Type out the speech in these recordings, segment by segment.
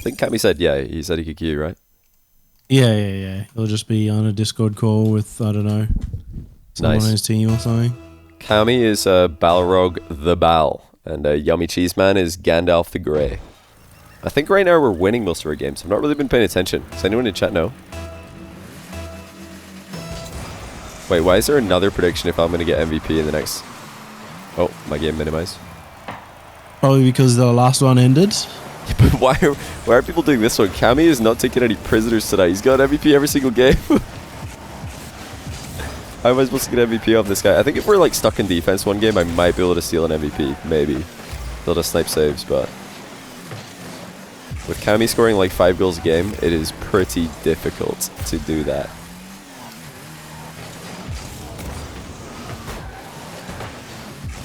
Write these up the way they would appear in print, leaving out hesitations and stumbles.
think Kamii said, yeah, he said he could queue, right? Yeah. He'll just be on a Discord call with, I don't know, someone on his team or something. Kamii is Balrog the Bal, and Yummy Cheese Man is Gandalf the Grey. I think right now we're winning most of our games. I've not really been paying attention. Does anyone in chat know? Wait, why is there another prediction if I'm going to get MVP in the next... Oh, my game minimized. Probably because the last one ended. But why are people doing this one? Kamii is not taking any prisoners tonight. He's got MVP every single game. How am I supposed to get MVP off this guy? I think if we're like stuck in defense one game, I might be able to steal an MVP. Maybe. Build a snipe saves, but... With Kamii scoring like 5 goals a game, it is pretty difficult to do that.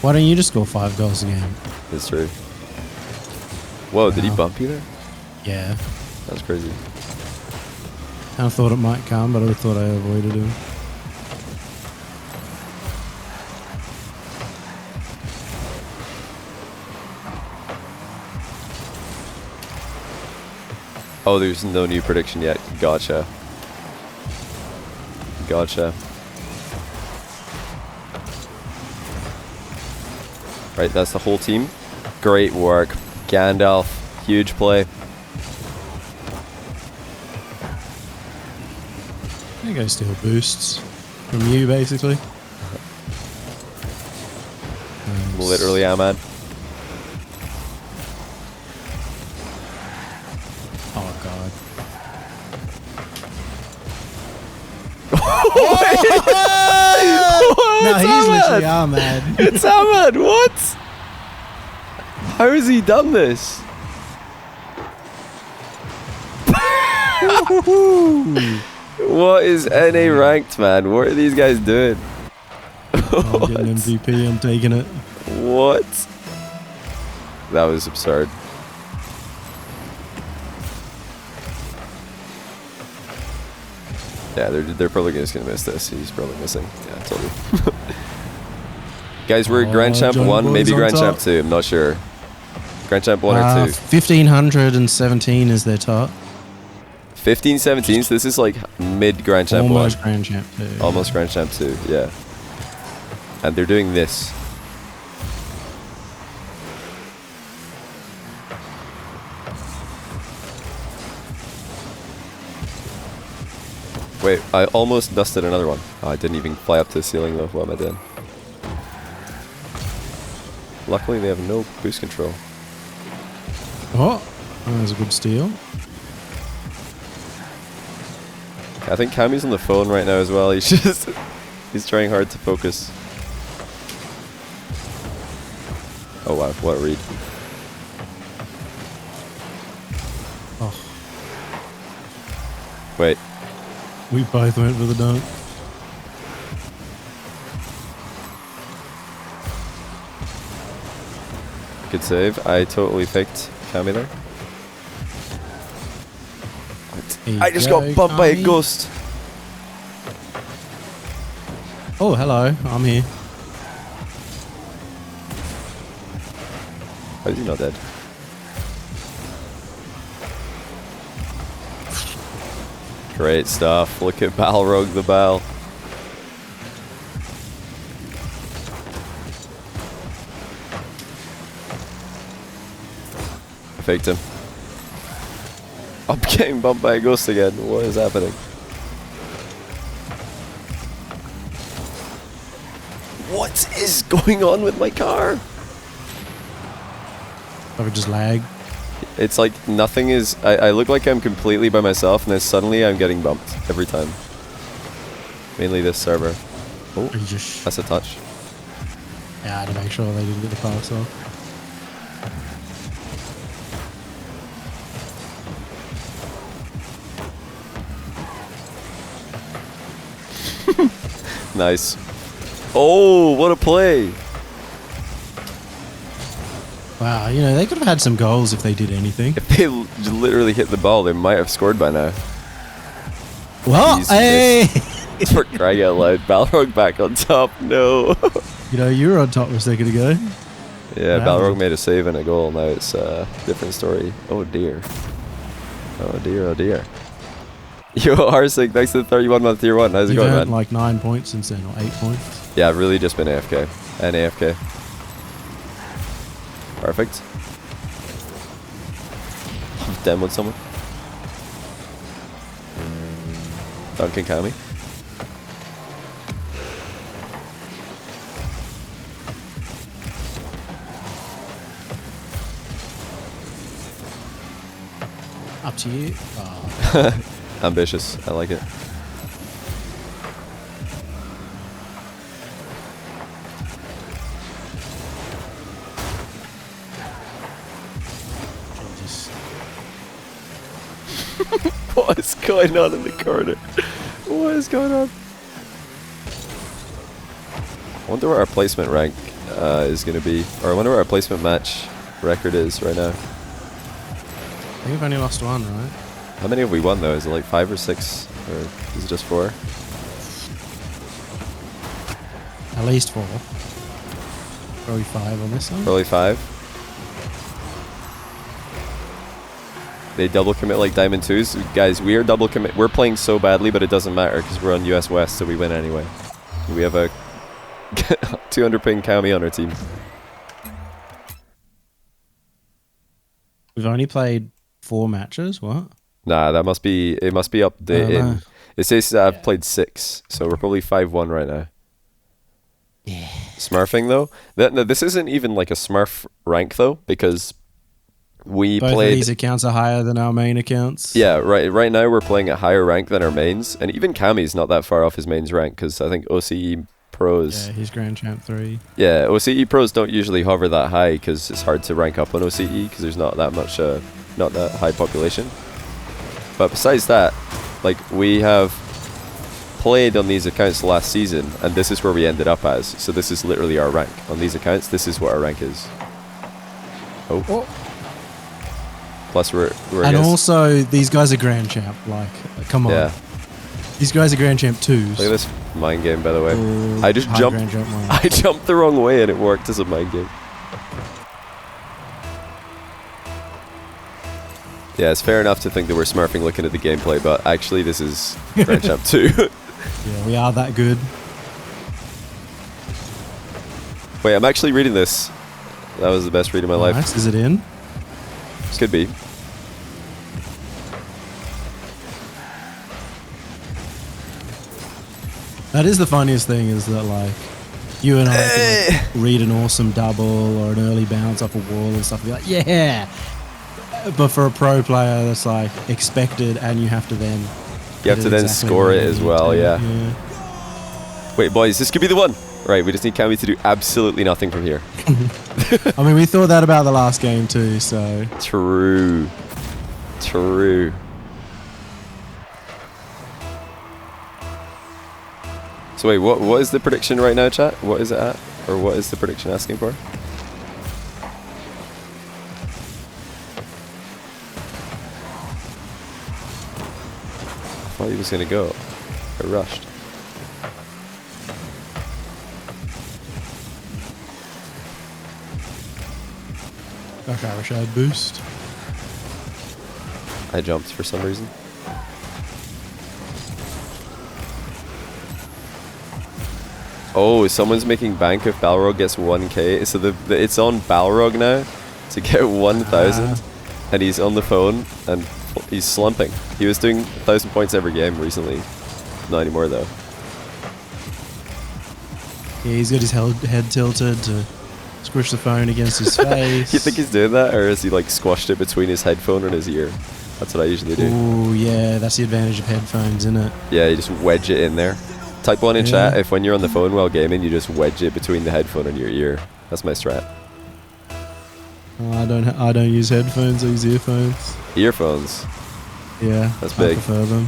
Why don't you just score 5 goals a game? It's true. Whoa, did he bump you there? Yeah. That's crazy. Kind of thought it might come, but I thought I avoided him. Oh, there's no new prediction yet. Gotcha. Right, that's the whole team. Great work. Gandalf, huge play. I think I steal boosts from you, basically. Literally, Ahmad. Oh, God. No, he's literally Ahmad. It's Ahmad, what? How has he done this? What is NA ranked, man? What are these guys doing? I'm getting MVP, I'm taking it. What? That was absurd. Yeah, they're probably just gonna miss this. He's probably missing. Yeah, totally. Guys, we're Grand Champ 1, maybe Grand Champ 2. I'm not sure. Grand Champ 1 or 2. 1517 is their top. 1517, so this is like mid Grand Champ 1. Almost Grand Champ 2. Almost Grand Champ 2, yeah. And they're doing this. Wait, I almost dusted another one. Oh, I didn't even fly up to the ceiling though. What am I doing? Luckily they have no boost control. Oh, that was a good steal. I think Kamii's on the phone right now as well. He's trying hard to focus. Oh wow, what a read. Oh. Wait. We both went for the dunk. Good save. I totally picked Kamii there. I just got bumped by a ghost. Oh, hello. I'm here. How is he not dead? Great stuff. Look at Balrog the Bal. I faked him. I'm getting bumped by a ghost again. What is happening? What is going on with my car? I would just lag. It's like nothing is... I look like I'm completely by myself, and then suddenly I'm getting bumped every time. Mainly this server. Oh, that's a touch. Yeah, to make sure they didn't get the pass off. Nice. Oh, what a play. Wow, you know, they could have had some goals if they did anything. If they literally hit the ball, they might have scored by now. Well, hey! For crying out loud. Balrog back on top. No. You know, you were on top a second ago. Yeah, wow. Balrog made a save and a goal. Now it's a different story. Oh, dear. Oh dear, oh dear. Yo, Arsig, thanks to the 31-month tier 1. How's it You've going, earned man? like 9 points since then, or 8 points. Yeah, I've really just been AFK. And AFK. Perfect. Demoed someone. Duncan kamii. Up to you. Oh. Ambitious. I like it. Jesus. What is going on in the corner? What is going on? I wonder what our placement rank is going to be. Or I wonder what our placement match record is right now. I think we've only lost one, right? How many have we won though? Is it like 5 or 6? Or is it just 4? At least 4. Probably 5 on this one. Probably 5. They double commit like Diamond 2s. Guys, we are double commit. We're playing so badly, but it doesn't matter because we're on US West, so we win anyway. We have a 200 ping kamii on our team. We've only played 4 matches. What? Nah, that must be. It must be updated. It says I've played 6, so we're probably 5-1 right now. Yeah. Smurfing though. No, this isn't even like a Smurf rank though, because we Both played. of these accounts are higher than our main accounts. Yeah, right. Right now we're playing at higher rank than our mains, and even Kami's not that far off his mains rank because I think OCE pros. Yeah, he's Grand Champ 3. Yeah, OCE pros don't usually hover that high because it's hard to rank up on OCE because there's not that much, not that high population. But besides that, like we have played on these accounts last season, and this is where we ended up as. So this is literally our rank on these accounts. This is what our rank is. Oh. Plus we're and also these guys are Grand Champ. Like, come on. Yeah. These guys are Grand Champ 2s. Look at this mind game, by the way. Ooh, I just jumped. I jumped the wrong way, and it worked as a mind game. Yeah, it's fair enough to think that we're smurfing looking at the gameplay, but actually this is Grand Champ 2. Yeah, we are that good. Wait, I'm actually reading this. That was the best read of my life. Nice. Is it in? Could be. That is the funniest thing, is that like you and I can like, read an awesome double or an early bounce off a wall and stuff and be like, yeah. But for a pro player, that's like expected, and you have to then. You have to then score it as well, yeah. Wait, boys, this could be the one. Right, we just need kamii to do absolutely nothing from here. I mean, we thought that about the last game too, so. True. True. So wait, what is the prediction right now, chat? What is it at? Or what is the prediction asking for? I thought he was going to go. I rushed. Okay, I wish I had boost. I jumped for some reason. Oh, someone's making bank if Balrog gets 1k. So it's on Balrog now to get 1,000. And he's on the phone and he's slumping. He was doing 1,000 points every game recently. Not anymore though. Yeah, he's got his head tilted to squish the phone against his face. You think he's doing that, or has he like squashed it between his headphone and his ear? That's what I usually do. Oh yeah, that's the advantage of headphones, isn't it? Yeah, you just wedge it in there. Type 1 in chat if when you're on the phone while gaming, you just wedge it between the headphone and your ear. That's my strat. I don't use headphones. I use earphones. Earphones. Yeah, that's big. I prefer them.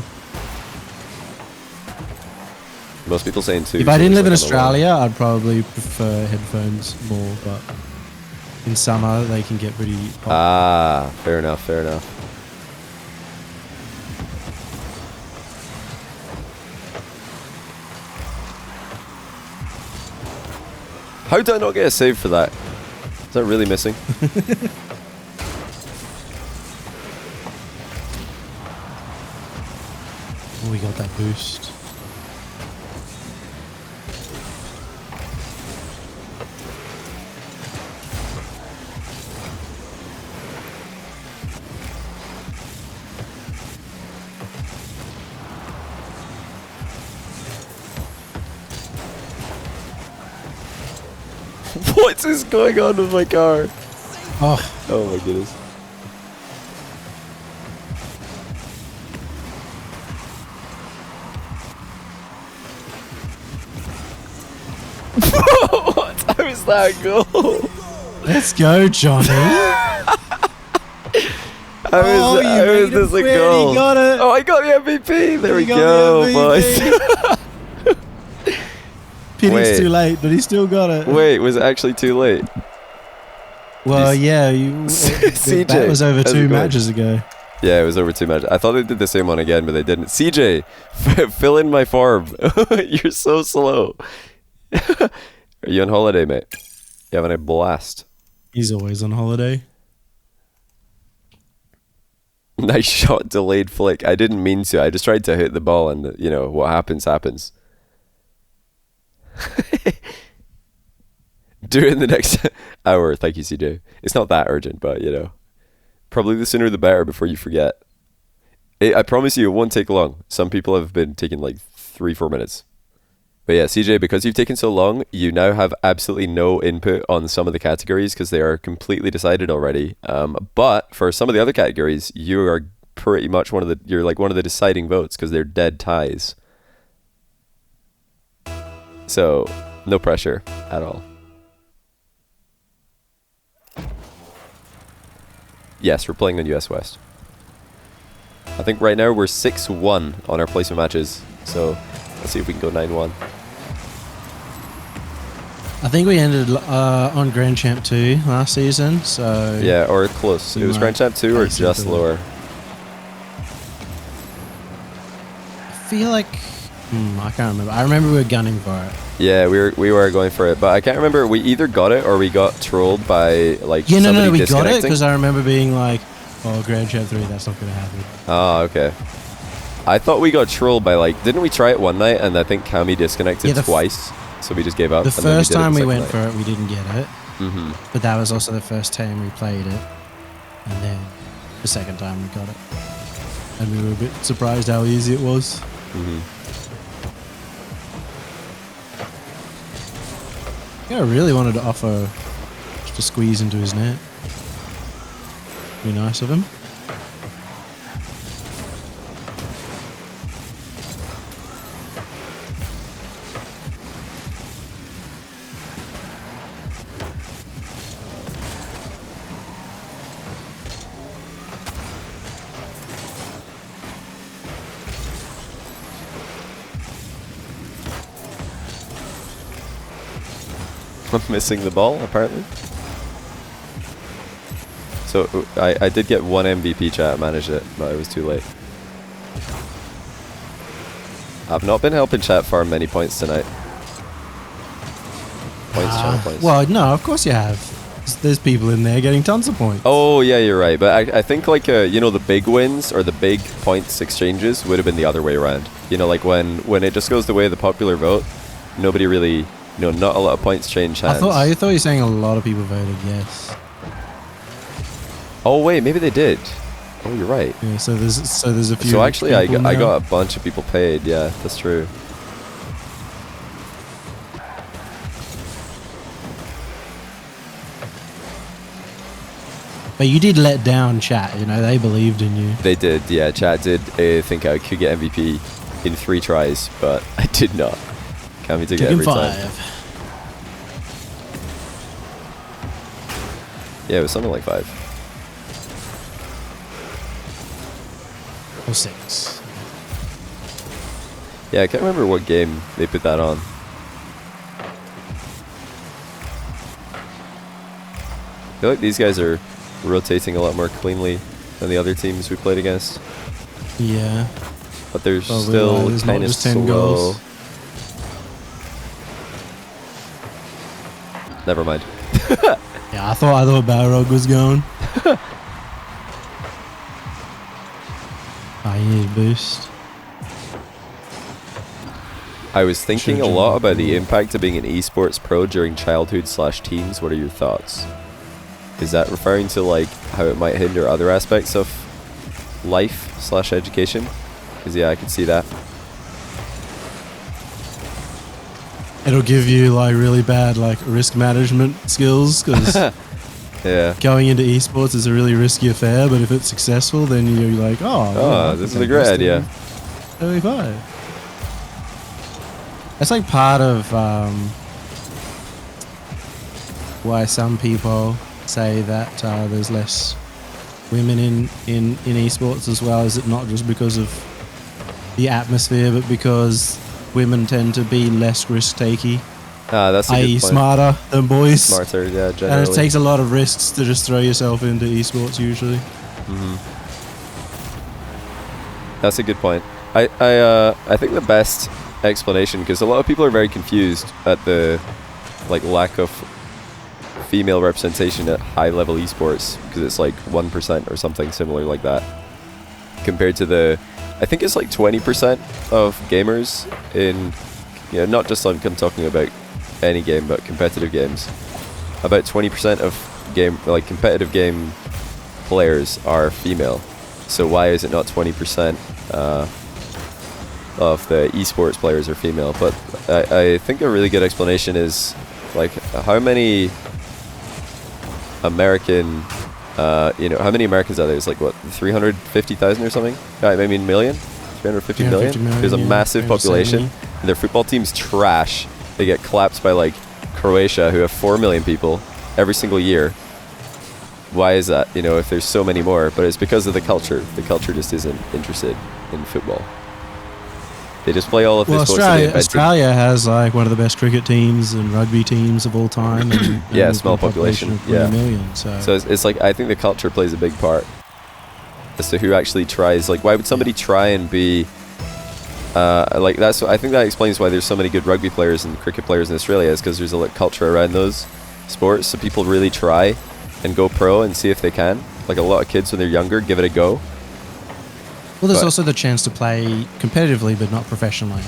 Most people saying too. If I didn't live in Australia, I'd probably prefer headphones more, but in summer they can get pretty hot. Ah, fair enough, fair enough. How did I not get a save for that? Is that really missing? Oh, we got that boost. What is going on with my car? Oh, Oh my goodness. What? How is that a goal? let's go, Johnny. How is this a goal? He got it. Oh, I got the MVP. There we got go, the boys. Pity Wait. it's too late, but he still got it. Wait, was it actually too late? Well, yeah, CJ, that was over how's it 2 going? matches ago. Yeah, it was over 2 matches. I thought they did the same one again, but they didn't. CJ, fill in my form. You're so slow. Are you on holiday, mate? You having a blast? He's always on holiday. Nice shot, delayed flick. I didn't mean to. I just tried to hit the ball, and you know what happens, happens. Do it in the next hour. Thank you, CJ. It's not that urgent, but you know, probably the sooner the better before you forget. I promise you, it won't take long. Some people have been taking like 3-4 minutes. But yeah, CJ, because you've taken so long, you now have absolutely no input on some of the categories because they are completely decided already. But for some of the other categories, you are pretty much you're like one of the deciding votes because they're dead ties. So no pressure at all. Yes, we're playing on US West. I think right now we're 6-1 on our placement matches. So let's see if we can go 9-1. I think we ended on Grand Champ 2 last season, so... Yeah, or close. It was Grand Champ 2 or just lower. I feel like... I can't remember. I remember we were gunning for it. Yeah, we were going for it, but I can't remember. We either got it or we got trolled by like Yeah, somebody no, we got it disconnecting. because I remember being like, "Oh, Grand Champ 3, that's not going to happen." Oh, okay. I thought we got trolled by like, didn't we try it one night and I think Kamii disconnected twice, so we just gave up. The and then first we did time it the we second went night. for it, we didn't get it. But that was also the first time we played it, and then the second time we got it, and we were a bit surprised how easy it was. Yeah, I really wanted to offer just to squeeze into his net. Be nice of him. I'm missing the ball, apparently. So I did get one MVP chat, managed it, but it was too late. I've not been helping chat farm many points tonight. Channel points. Well, no, of course you have. There's people in there getting tons of points. Oh, yeah, you're right. But I think, like, you know, the big wins or the big points exchanges would have been the other way around. You know, like, when it just goes the way of the popular vote, nobody really, you know, not a lot of points change hands. I thought you were saying a lot of people voted yes. Oh, wait, maybe they did. Oh, you're right. Yeah, so there's a few. So actually, I people now. got a bunch of people paid. Yeah, that's true. But you did let down chat. You know, they believed in you. They did, yeah. Chat did think I could get MVP in 3 tries, but I did not. Kamii took it every time. 5. Yeah, it was something like 5. Or 6. Yeah, I can't remember what game they put that on. I feel like these guys are rotating a lot more cleanly than the other teams we played against. Yeah. But they're Probably still why there's not kind of just 10 slow. goals. Never mind. Yeah, I thought Balrog was going. I need a boost. I was thinking a lot about the impact of being an esports pro during childhood/teens. What are your thoughts? Is that referring to like how it might hinder other aspects of life/education? Because I could see that. It'll give you like really bad like risk management skills because Yeah. going into esports is a really risky affair. But if it's successful, then you're like, This is a great idea. Totally fine. That's like part of why some people say that there's less women in esports as well. Is it not just because of the atmosphere, but because women tend to be less risk-takey, That's a i.e. good point. smarter than boys. Smarter, yeah, generally. And it takes a lot of risks to just throw yourself into esports usually. That's a good point. I think the best explanation, because a lot of people are very confused at the like lack of female representation at high level esports, because it's like 1% or something similar like that, compared to the, I think it's like 20% of gamers in, not just like I'm talking about any game, but competitive games. About 20% of competitive game players are female. So why is it not 20% of the esports players are female? But I think a really good explanation is like how many American, how many Americans are there? It's like what, 350,000 or something? I mean million? 350 million? There's a massive population, and their football team's trash. They get clapped by like Croatia, who have 4 million people every single year. Why is that? If there's so many more, but it's because of the culture. The culture just isn't interested in football. They just play all of this. Australia has like one of the best cricket teams and rugby teams of all time. And small population. Of 20 million, so it's like, I think the culture plays a big part as to who actually tries. Like, why would somebody try and be like that's? I think that explains why there's so many good rugby players and cricket players in Australia, is because there's a culture around those sports. So people really try and go pro and see if they can. Like a lot of kids when they're younger give it a go. Well, there's also the chance to play competitively, but not professionally.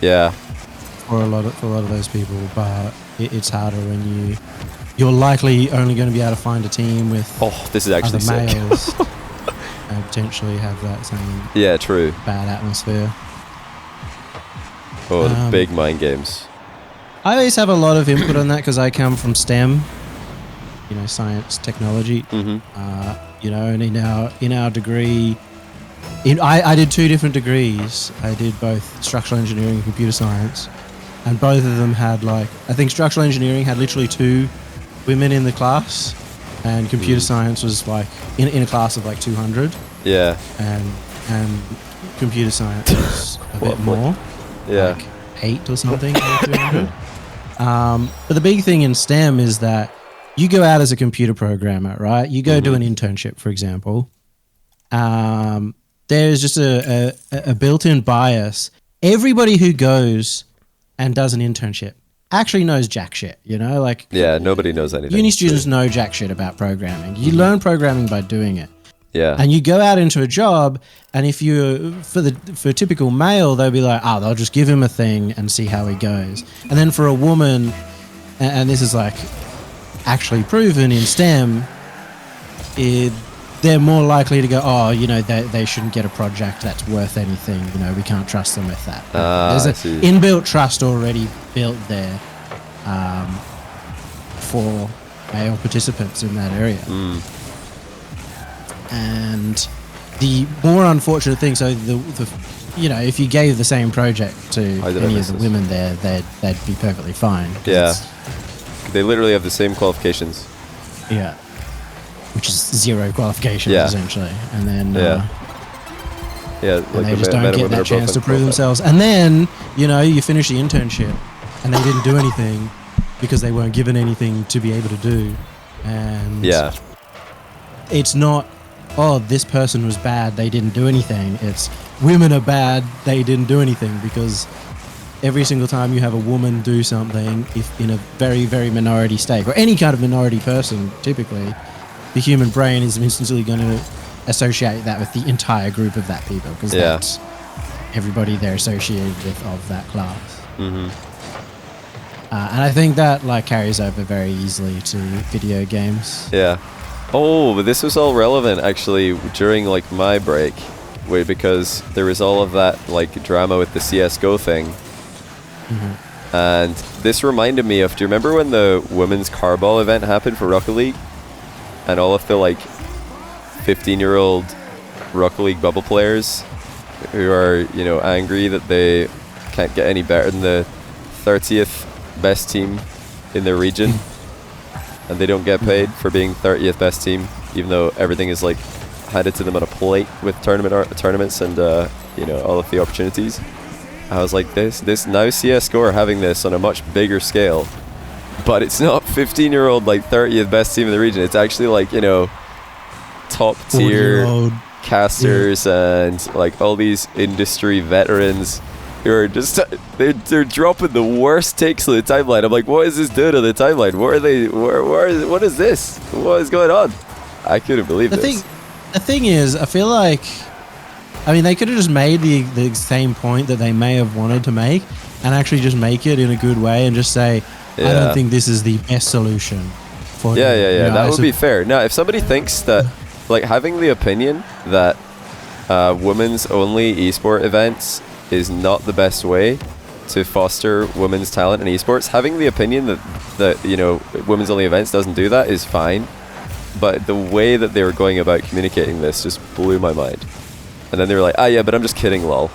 Yeah. For a lot of those people, but it's harder when you're likely only going to be able to find a team with this is actually other sick. males and potentially have that same true bad atmosphere. The big mind games. I always have a lot of input on that because I come from STEM, science, technology. And in our degree. I did 2 different degrees. I did both structural engineering and computer science, and both of them had I think structural engineering had literally 2 women in the class, and computer science was in a class of 200. Yeah. And computer science was a bit more. Yeah. 8 or something. 200. But the big thing in STEM is that you go out as a computer programmer, right? You go do an internship, for example. There's just a built-in bias. Everybody who goes and does an internship actually knows jack shit, nobody knows anything. Uni students know jack shit about programming. You learn programming by doing it. Yeah. And you go out into a job, and if you for a typical male, they'll be like, they'll just give him a thing and see how he goes. And then for a woman, and this is actually proven in STEM, they're more likely to go, they shouldn't get a project that's worth anything. We can't trust them with that. There's an inbuilt trust already built there for male participants in that area. And the more unfortunate thing, so if you gave the same project to any of the women there, they'd be perfectly fine. Yeah. They literally have the same qualifications. Yeah. Which is 0 qualifications, essentially. And then and they just don't get that chance to prove themselves. And then, you finish the internship and they didn't do anything because they weren't given anything to be able to do. And it's not, this person was bad, they didn't do anything. It's women are bad, they didn't do anything, because every single time you have a woman do something, if in a very, very minority state, or any kind of minority person, typically, the human brain is instantly going to associate that with the entire group of that people, because everybody they're associated with of that class. Mm-hmm. And I think that like carries over very easily to video games. Yeah. Oh, but this was all relevant actually during like my break, because there was all of that like drama with the CS:GO thing. Mm-hmm. And this reminded me of, do you remember when the women's carball event happened for Rocket League? And all of the like 15-year-old Rocket League bubble players who are, you know, angry that they can't get any better than the 30th best team in their region, and they don't get paid for being 30th best team, even though everything is like handed to them on a plate with tournaments and you know, all of the opportunities. I was like, this now CS:GO are having this on a much bigger scale, but it's not 15-year-old like 30th best team in the region. It's actually like, you know, top tier casters and like all these industry veterans who are just they're dropping the worst takes on the timeline. I'm like, what is this doing on the timeline? What are they? What is this? What is going on? I couldn't believe this. The thing is, I feel like, I mean, they could have just made the same point that they may have wanted to make, and actually just make it in a good way and just say, I don't think this is the best solution for you. Yeah. You know, that would be fair. Now, if somebody thinks that, like, having the opinion that women's only esport events is not the best way to foster women's talent in esports, having the opinion that you know, women's only events doesn't do that is fine, but the way that they were going about communicating this just blew my mind. And then they were like, yeah, but I'm just kidding, lol.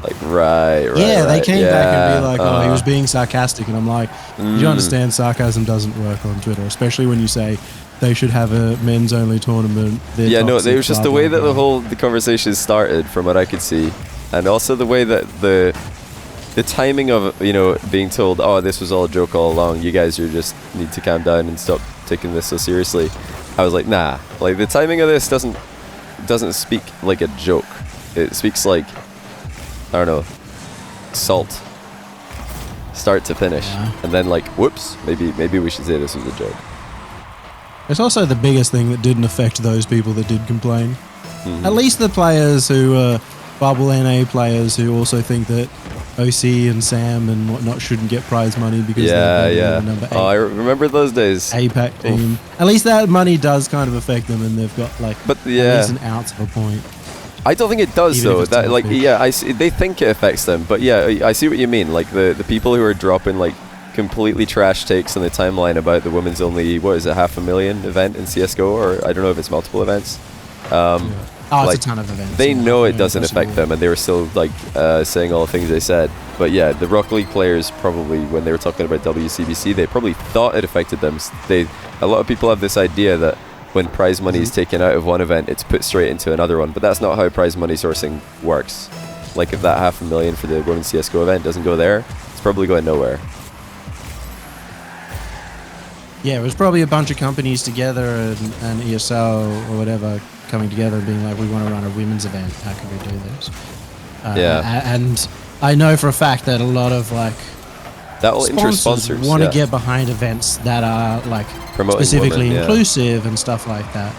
Like, right. Yeah, they came back and be like, oh, he was being sarcastic, and I'm like, you understand sarcasm doesn't work on Twitter, especially when you say they should have a men's only tournament. Yeah, no, it was just the way that the conversation started, from what I could see. And also the way that the timing of, you know, being told, oh, this was all a joke all along, you guys just need to calm down and stop taking this so seriously. I was like, nah. Like, the timing of this doesn't speak like a joke. It speaks like, I don't know, salt. Start to finish. Yeah. And then like, whoops, maybe we should say this was a joke. It's also the biggest thing that didn't affect those people that did complain. Mm-hmm. At least the players who Bubble NA players who also think that OC and Sam and whatnot shouldn't get prize money because they're number 8. Oh, I remember those days. APAC team. At least that money does kind of affect them, and they've got like at least an ounce of a point. I don't think it does though. That like I see, they think it affects them, but yeah, I see what you mean. Like the people who are dropping like completely trash takes on the timeline about the women's only, what is it, 500,000 event in CS:GO, or I don't know if it's multiple events. It's a ton of events. They know it doesn't affect them, and they were still like saying all the things they said. But yeah, the Rocket League players probably, when they were talking about WCBC, they probably thought it affected them. A lot of people have this idea that when prize money is taken out of one event, it's put straight into another one. But that's not how prize money sourcing works. Like, if that 500,000 for the women's CS:GO event doesn't go there, it's probably going nowhere. Yeah, it was probably a bunch of companies together and ESL or whatever coming together and being like, we want to run a women's event. How can we do this? And I know for a fact that a lot of like that will interest sponsors want to get behind events that are like promoting specifically women, inclusive and stuff like that.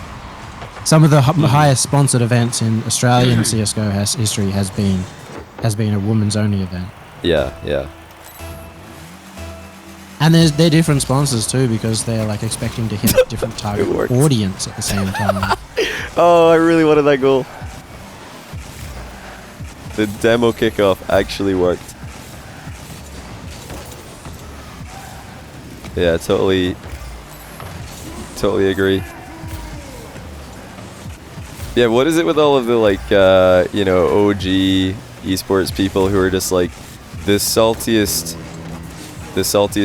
Some of the highest sponsored events in Australian CS:GO history has been a women's only event. Yeah. And they're different sponsors too, because they're like expecting to hit a different target audience at the same time. Oh, I really wanted that goal. The demo kickoff actually worked. Yeah, totally agree. Yeah, what is it with all of the like OG esports people who are just like the saltiest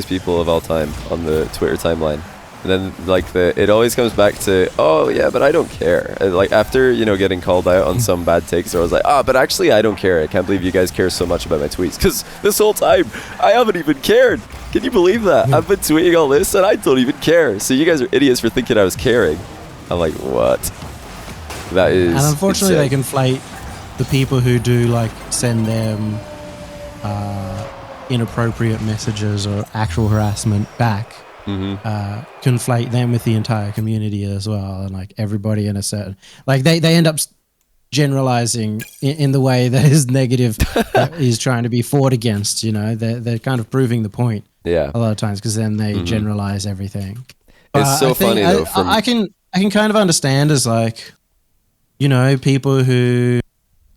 people of all time on the Twitter timeline? And then like it always comes back to, oh yeah, but I don't care. And, like, after getting called out on some bad takes, I was like, but actually I don't care. I can't believe you guys care so much about my tweets, because this whole time I haven't even cared. Can you believe that? I've been tweeting all this and I don't even care. So you guys are idiots for thinking I was caring. I'm like, what? That is. And unfortunately, insane. they conflate the people who do like send them inappropriate messages or actual harassment back. Conflate them with the entire community as well, and like everybody in a certain, like they end up generalizing in the way that is negative is trying to be fought against. You know, they're kind of proving the point. Yeah. A lot of times because then they generalize everything. It's so funny though. I can kind of understand as like, you know, people who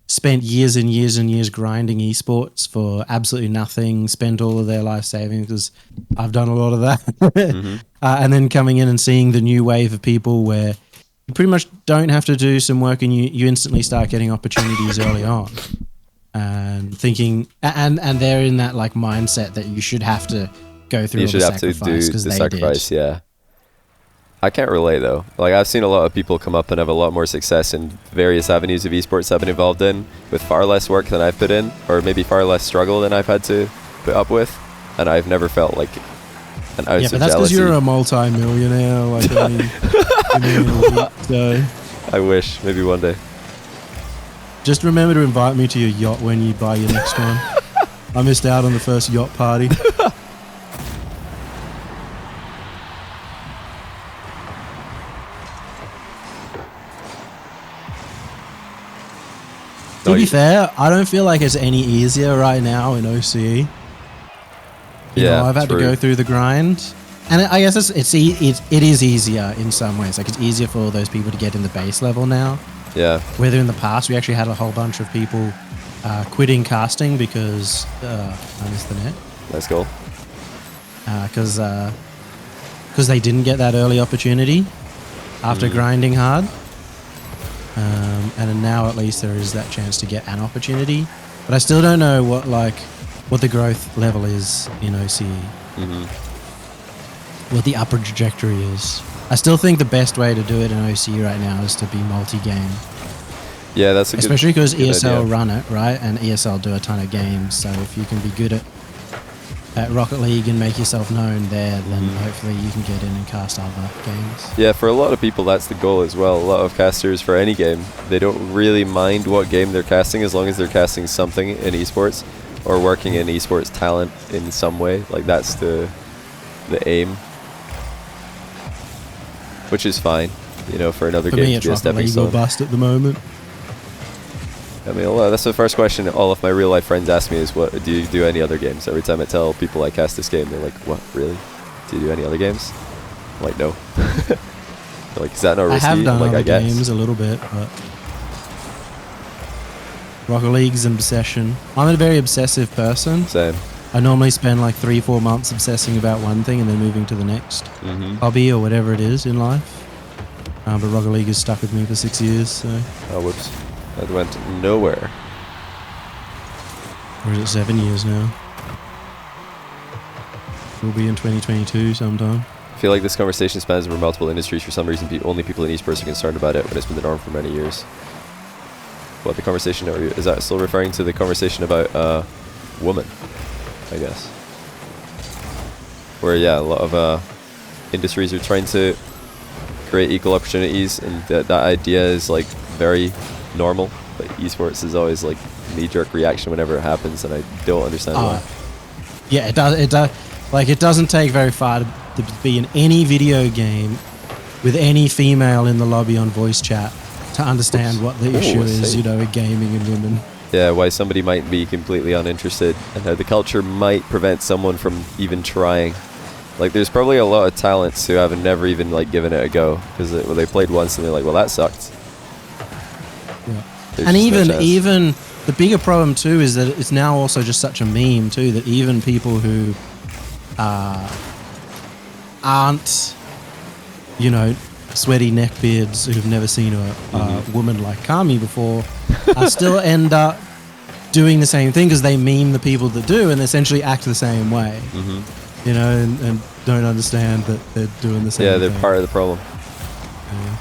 spent years and years and years grinding esports for absolutely nothing, spent all of their life savings, because I've done a lot of that. And then coming in and seeing the new wave of people where you pretty much don't have to do some work and you instantly start getting opportunities early on. And thinking, and they're in that like mindset that you should have to go through. You should have to do the sacrifice. Yeah. I can't relate though. Like I've seen a lot of people come up and have a lot more success in various avenues of esports I've been involved in with far less work than I've put in, or maybe far less struggle than I've had to put up with, and I've never felt like an ounce of jealousy. Yeah, but that's because you're a multi-millionaire. Like so. I wish, maybe one day. Just remember to invite me to your yacht when you buy your next one. I missed out on the first yacht party. To be fair, I don't feel like it's any easier right now in OCE. You know, I've had to go through the grind, and I guess it is easier in some ways. Like it's easier for all those people to get in the base level now. Yeah. Whether in the past we actually had a whole bunch of people quitting casting because I missed the net. Let's go. Because they didn't get that early opportunity after grinding hard. And now at least there is that chance to get an opportunity, but I still don't know what the growth level is in OCE, what the upward trajectory is. I still think the best way to do it in OCE right now is to be multi-game. Yeah, that's especially because ESL run it, right, and ESL do a ton of games. So if you can be good at Rocket League and make yourself known there, then hopefully you can get in and cast other games. Yeah, for a lot of people that's the goal as well. A lot of casters for any game, they don't really mind what game they're casting as long as they're casting something in esports or working in esports talent in some way. Like that's the aim, which is fine, you know, for another game to be a stepping stone. Rocket League or bust at the moment. I mean, that's the first question all of my real life friends ask me is, "What do you do any other games?" Every time I tell people I cast this game, they're like, "What, really? Do you do any other games?" I'm like, no. Like, is that not risky? I have done like, other games a little bit, but Rocket League's an obsession. I'm a very obsessive person. Same. I normally spend like 3-4 months obsessing about one thing and then moving to the next hobby or whatever it is in life. But Rocket League has stuck with me for 6 years. So. Oh, whoops. That went nowhere. Or is it 7 years now? We'll be in 2022 sometime. I feel like this conversation spans over multiple industries. For some reason, only people in esports are concerned about it, but it's been the norm for many years. What the conversation, is that still referring to the conversation about women, I guess? Where, yeah, a lot of industries are trying to create equal opportunities, and that idea is like very normal, but esports is always like knee-jerk reaction whenever it happens, and I don't understand why. Yeah, it does. Like, it doesn't take very far to be in any video game with any female in the lobby on voice chat to understand what the issue is, you know, in gaming and women. Yeah, why somebody might be completely uninterested, and how the culture might prevent someone from even trying. Like, there's probably a lot of talents who have never even like given it a go because they played once and they're like, well, that sucked. Yeah. And even the bigger problem too is that it's now also just such a meme too that even people who aren't, you know, sweaty neckbeards who've never seen a woman like Kamii before still end up doing the same thing because they meme the people that do and essentially act the same way. You know, and don't understand that they're doing the same thing. Yeah, they're part of the problem. Yeah.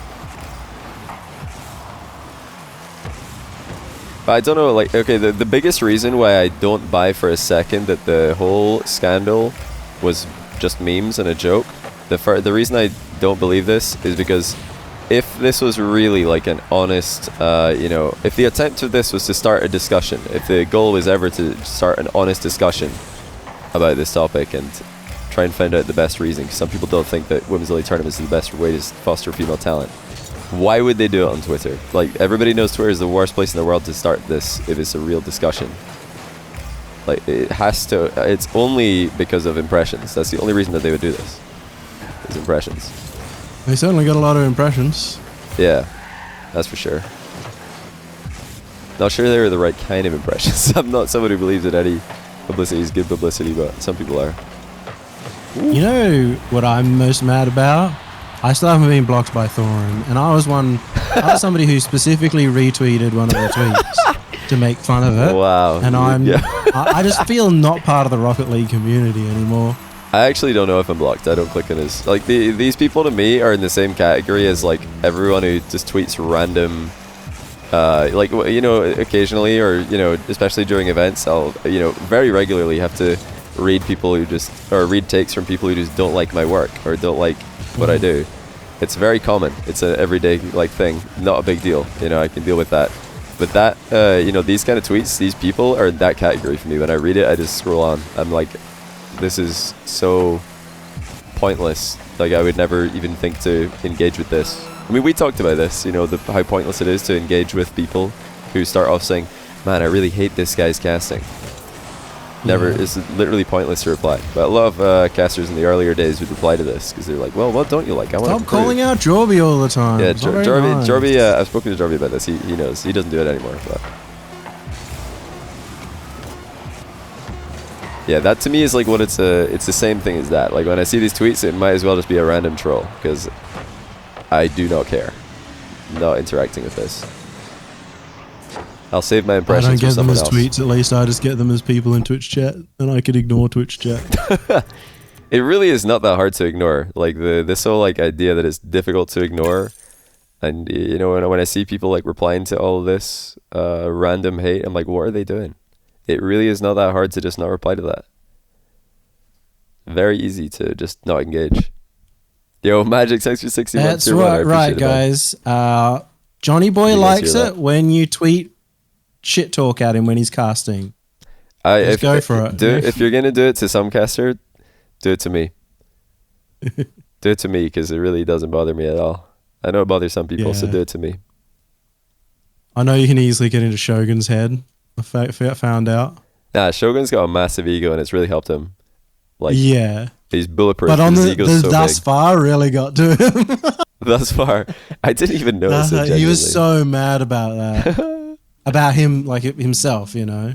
But I don't know, like, okay, the biggest reason why I don't buy for a second that the whole scandal was just memes and a joke, the reason I don't believe this is because if this was really like an honest, you know, if the attempt of this was to start a discussion, if the goal was ever to start an honest discussion about this topic and try and find out the best reason, because some people don't think that Women's Elite Tournaments is the best way to foster female talent. Why would they do it on Twitter? Like, everybody knows Twitter is the worst place in the world to start this if it's a real discussion. Like, it has to. It's only because of impressions. That's the only reason that they would do this. Is impressions. They certainly got a lot of impressions. Yeah, that's for sure. Not sure they were the right kind of impressions. I'm not somebody who believes that any publicity is good publicity, but some people are. You know what I'm most mad about? I still haven't been blocked by Thorin, and I was somebody who specifically retweeted one of the tweets to make fun of it. Wow. And I just feel not part of the Rocket League community anymore. I actually don't know if I'm blocked. I don't click on his. Like, these people to me are in the same category as, like, everyone who just tweets random. Like, you know, occasionally, or, you know, especially during events, I'll, you know, very regularly have to read read takes from people who just don't like my work or don't like what I do. It's very common. It's an everyday, like, thing. Not a big deal. You know, I can deal with that. But that, you know, these kind of tweets, these people are in that category for me. When I read it, I just scroll on. I'm like, this is so pointless. Like, I would never even think to engage with this. I mean, we talked about this, you know, how pointless it is to engage with people who start off saying, man, I really hate this guy's casting. It's literally pointless to reply. But a lot of casters in the earlier days would reply to this because they're like, well, what don't you like? I want to Stop calling out Jorby all the time. Yeah, Jorby, nice. I've spoken to Jorby about this. He knows. He doesn't do it anymore. But yeah, that to me is like what it's the same thing as that. Like, when I see these tweets, it might as well just be a random troll because I do not care. Not interacting with this. I'll save my impressions. I don't get for them as else. tweets. At least I just get them as people in Twitch chat, and I could ignore Twitch chat. It really is not that hard to ignore. Like, this whole, like, idea that it's difficult to ignore, and, you know, when I see people, like, replying to all of this random hate, I'm like, what are they doing? It really is not that hard to just not reply to that. Very easy to just not engage. Yo, Magic, thanks for 60 months. That's right, guys. Johnny Boy likes it when you tweet shit talk at him when he's casting. Go for it. If you're gonna do it to some caster, do it to me. Do it to me, because it really doesn't bother me at all. I know it bothers some people, so do it to me. I know you can easily get into Shogun's head. I found out. Nah, Shogun's got a massive ego, and it's really helped him. Like, he's bulletproof. But on his ego's so thus big. far, really got to him. Thus far, I didn't even notice it. He was so mad about that. About him, like himself, you know.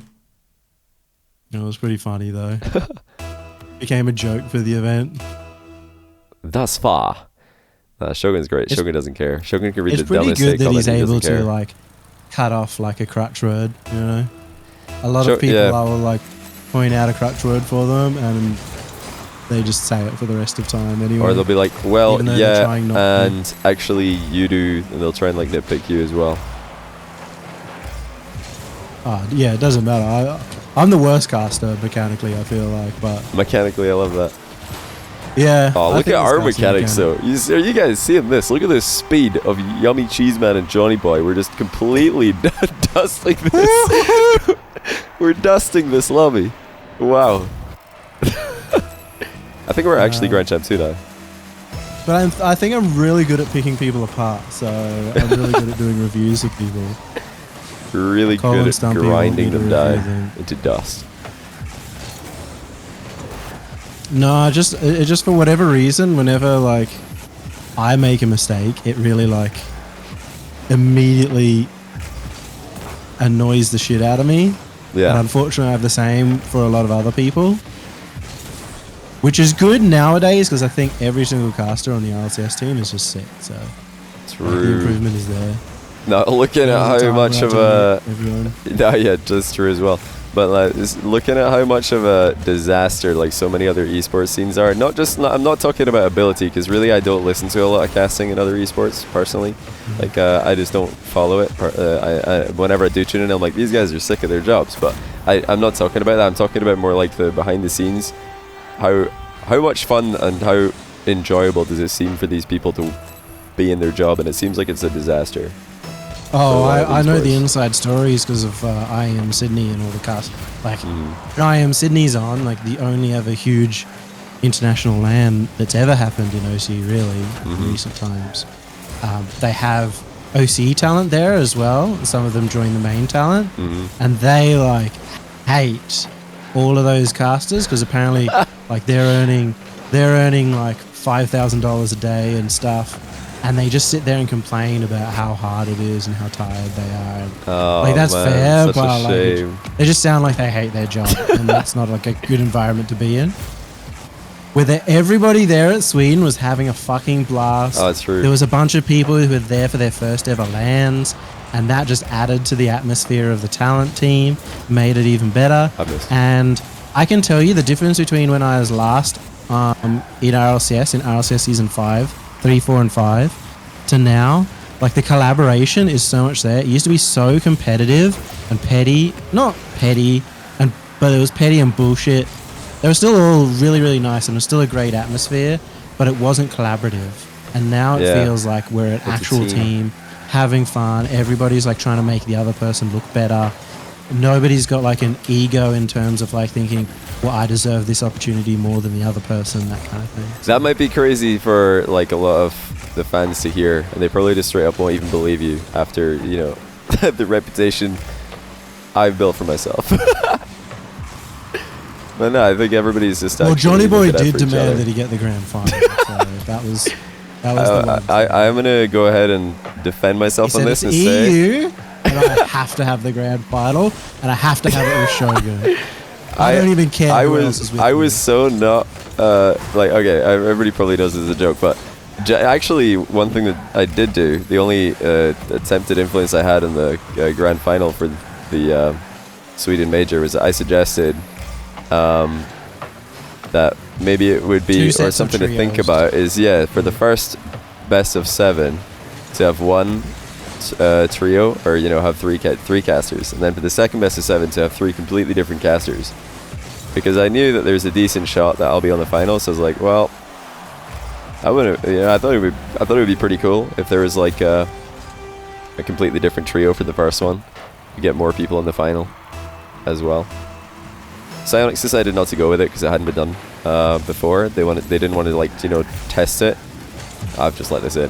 It was pretty funny though. Became a joke for the event. Thus far. Shogun's great. Shogun doesn't care. Shogun can read the dumbest It's pretty good that he's able to like cut off like a crutch word, you know. A lot of people I will like point out a crutch word for them and they just say it for the rest of time anyway. Or they'll be like, well, yeah, and to. actually you do, and they'll try and like nitpick you as well. Yeah, it doesn't matter. I'm the worst caster mechanically, I feel like, but mechanically, I love that. Yeah. Oh, look at our mechanics though. Are you guys seeing this? Look at the speed of Yummy Cheeseman and Johnny Boy. We're just completely dusting this. We're dusting this lobby. Wow. I think we're actually Grand Champ 2 now. But I think I'm really good at picking people apart, so I'm really good at doing reviews of people. Really good at grinding them down into dust. No, just for whatever reason, whenever like I make a mistake, it really like immediately annoys the shit out of me. Yeah. And unfortunately, I have the same for a lot of other people, which is good nowadays because I think every single caster on the RLCS team is just sick. So true. The improvement is there. No, looking at how much of a that's true as well. But like, looking at how much of a disaster like so many other esports scenes are. I'm not talking about ability, because really I don't listen to a lot of casting in other esports personally. Mm-hmm. Like I just don't follow it. Whenever I do tune in, I'm like, these guys are sick of their jobs. But I'm not talking about that. I'm talking about more like the behind the scenes. How much fun and how enjoyable does it seem for these people to be in their job, and it seems like it's a disaster. Oh, I know the inside stories because of IM Sydney and all the cast. Like, when IM Sydney's on, like the only ever huge international LAN that's ever happened in OC, really, in recent times. they have OC talent there as well. Some of them join the main talent, and they like hate all of those casters because apparently like they're earning like $5,000 a day and stuff, and they just sit there and complain about how hard it is and how tired they are. And, like that's fair, but like they just sound like they hate their job, and that's not like a good environment to be in. Where everybody there at Sweden was having a fucking blast. Oh, that's true. There was a bunch of people who were there for their first ever LANs, and that just added to the atmosphere of the talent team, made it even better. And I can tell you the difference between when I was last in RLCS Season 5, 3, 4, and 5, to now, like the collaboration is so much there. It used to be so competitive and petty. Not petty, but it was petty and bullshit. They were still all really, really nice, and it was still a great atmosphere, but it wasn't collaborative. And now it feels like we're an actual team, having fun. Everybody's like trying to make the other person look better. Nobody's got like an ego in terms of like thinking, well, I deserve this opportunity more than the other person, that kind of thing. That might be crazy for like a lot of the fans to hear, and they probably just straight up won't even believe you after, you know, the reputation I've built for myself. But no, I think everybody's just. Well, Johnny Boy did demand that he get the grand final, so that was the one. I'm gonna go ahead and defend myself on this and say, and I have to have the grand final, and I have to have it with Shogun. I don't even care. I was so not like, okay. Everybody probably knows this is a joke, but actually, one thing that I did do, the only attempted influence I had in the grand final for the Sweden major was that I suggested. That maybe it would be, or something to think about is, for the first best of 7 to have one trio, or, you know, have three casters, and then for the second best of 7 to have 3 completely different casters, because I knew that there's a decent shot that I'll be on the final. So I was like, well, I thought it would be pretty cool if there was like a completely different trio for the first one, to get more people in the final as well. Psyonix decided not to go with it because it hadn't been done before. They didn't want to, like, you know, test it. I've just let this in.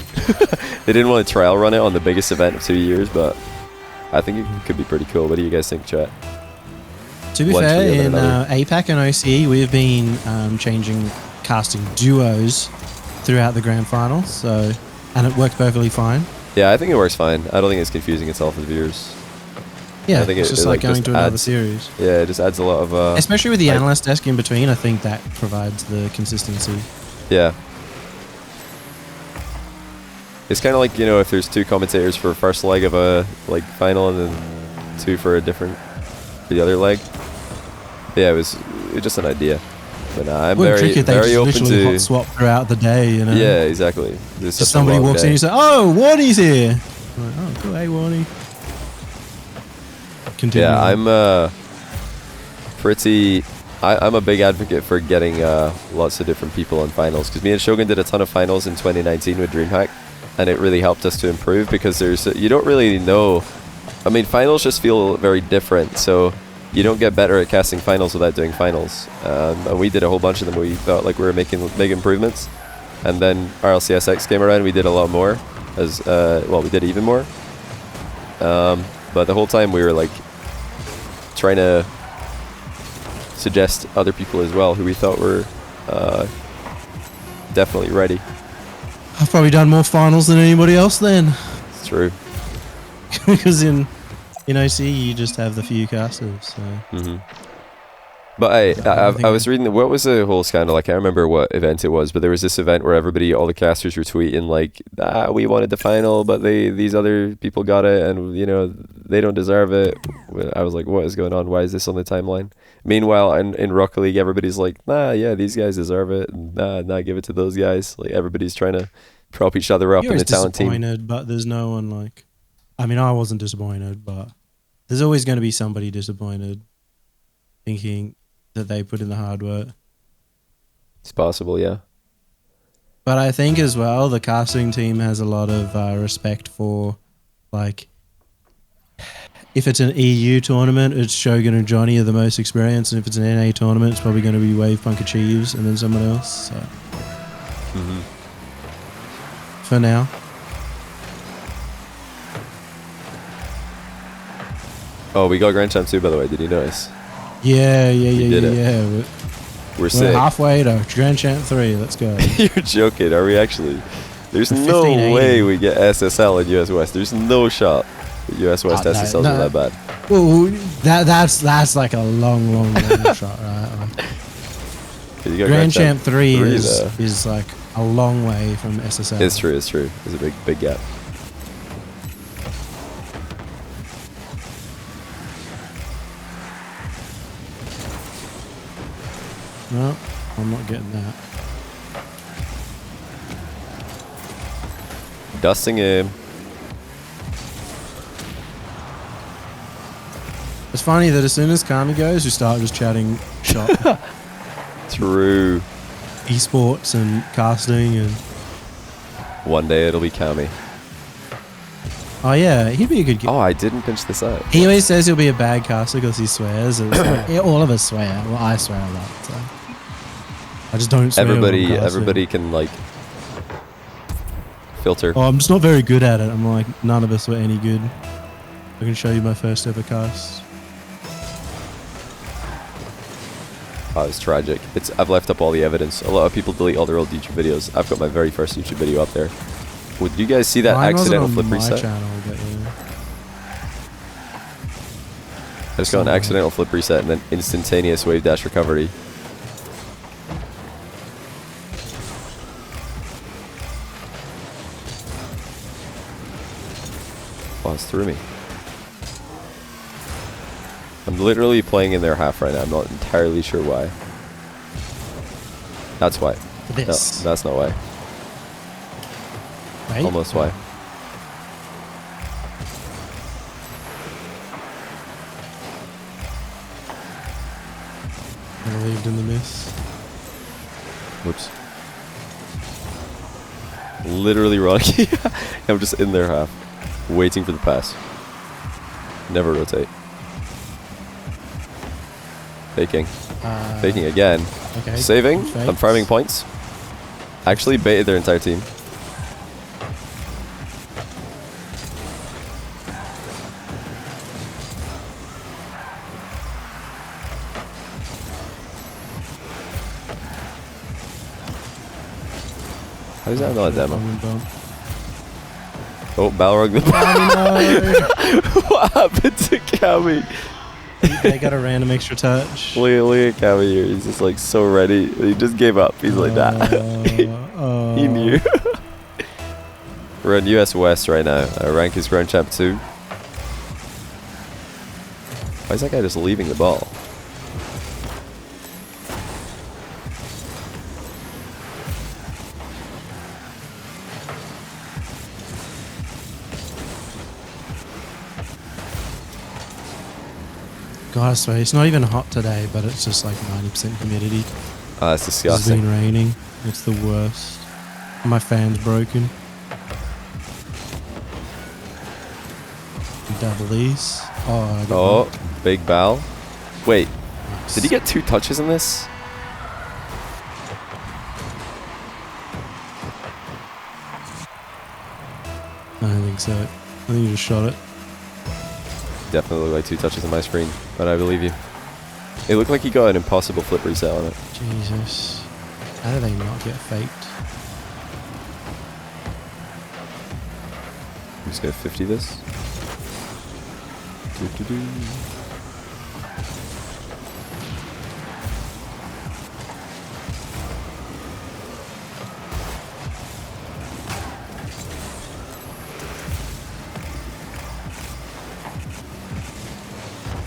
They didn't want to trial run it on the biggest event of 2 years, but I think it could be pretty cool. What do you guys think, chat? To be fair, in APAC and OC, we've been changing casting duos throughout the grand final, and it worked perfectly fine. Yeah, I think it works fine. I don't think it's confusing itself with viewers. Yeah, I think it's just like going to another series. Yeah, it just adds a lot of... especially with the analyst desk in between, I think that provides the consistency. Yeah. It's kind of like, you know, if there's 2 commentators for first leg of a like final and then 2 for the other leg. But yeah, it was just an idea. But I'm very open to hot swap throughout the day, you know. Yeah, exactly. Just somebody walks in and you say, "Oh, Warnie's here." I'm like, "Oh, cool, hey Warnie." Continue. Yeah, I'm I'm a big advocate for getting lots of different people in finals, because me and Shogun did a ton of finals in 2019 with DreamHack, and it really helped us to improve, because you don't really know. I mean, finals just feel very different, so you don't get better at casting finals without doing finals. And we did a whole bunch of them. We felt like we were making big improvements, and then RLCSX came around. We did a lot more, we did even more. But the whole time we were like trying to suggest other people as well who we thought were definitely ready. I've probably done more finals than anybody else then. It's true. Because in OC you just have the few casters. So. Mm-hmm. But I was reading, what was the whole scandal? I can't remember what event it was, but there was this event where all the casters were tweeting like, we wanted the final, but these other people got it, and, you know, they don't deserve it. I was like, what is going on? Why is this on the timeline? Meanwhile, in Rocket League, everybody's like, these guys deserve it. Nah, give it to those guys. Like, everybody's trying to prop each other up in the talent team. Disappointed, but there's no one like... I mean, I wasn't disappointed, but there's always going to be somebody disappointed, thinking that they put in the hard work. It's possible, yeah. But I think as well, the casting team has a lot of respect for, like, if it's an EU tournament, it's Shogun and Johnny are the most experienced, and if it's an NA tournament, it's probably going to be Wavepunk Achieves and then someone else. So. Mm-hmm. For now. Oh, we got Grand Champ 2, by the way. Did you notice? Yeah. We're We're sick. halfway to Grand Champ 3. Let's go. You're joking. Are we actually? There's We're no 1580. way we get SSL in US West. There's no shot that US West SSLs are that bad. Well, that's like a long shot, right? You got Grand Champ 3 though. is like a long way from SSL. It's true. It's a big gap. No, I'm not getting that. Dusting him. It's funny that as soon as Kamii goes, we start just chatting shop, True. esports and casting and. One day it'll be Kamii. Oh yeah, he'd be a good. Oh, I didn't pinch this out. He always says he'll be a bad caster because he swears. It's like, yeah, all of us swear. Well, I swear a lot. So. I just don't swear. Everybody can like filter. Oh, I'm just not very good at it. I'm like, none of us were any good. I can show you my first ever cast. Oh, it's tragic. I've left up all the evidence. A lot of people delete all their old YouTube videos. I've got my very first YouTube video up there. Well, did you guys see that Mine accidental wasn't flip on my reset? channel, but yeah. I just got an accidental flip reset and then instantaneous wave dash recovery. Oh, it's through me. I'm literally playing in their half right now. I'm not entirely sure why. That's why. This. No, that's not why. Right? Almost why. I believed in the miss. Whoops. Literally running. I'm just in their half, waiting for the pass. Never rotate. Faking. Faking again. Okay. Saving. Fakes. I'm farming points. Actually baited their entire team. How is that not a demo? Oh, Balrog the What happened to Kamii? They got a random extra touch. Look at Kamii here. He's just like so ready. He just gave up. He's like, nah. He knew. We're in US West right now. Our rank is Grand Champ 2. Why is that guy just leaving the ball? God, I swear, it's not even hot today, but it's just like 90% humidity. That's It's disgusting. been raining. It's the worst. My fan's broken. Double these. Oh, I got Oh, one. big Bal. Wait, Nice. did he get 2 touches in this? I don't think so. I think you just shot it. Definitely looked like 2 touches on my screen, but I believe you. It looked like he got an impossible flip reset on it. Jesus. How do they not get faked? I'm just gonna 50 this. Doo-doo-doo.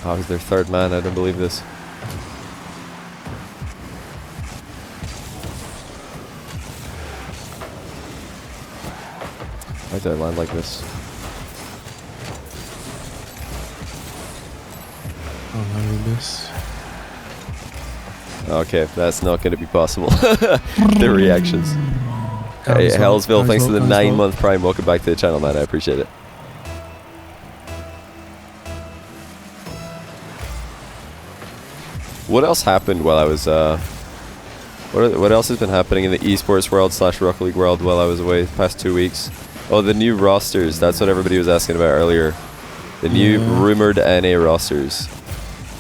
Oh, he's their 3rd man. I don't believe this. Why did I land like this? Oh no, we missed. Okay, that's not going to be possible. The reactions. Hey, Hellsville, thanks for the 9-month prime. Welcome back to the channel, man. I appreciate it. What else happened while I was, what else has been happening in the esports world / Rocket League world while I was away the past 2 weeks? Oh, the new rosters. That's what everybody was asking about earlier. The new Yeah. rumored NA rosters.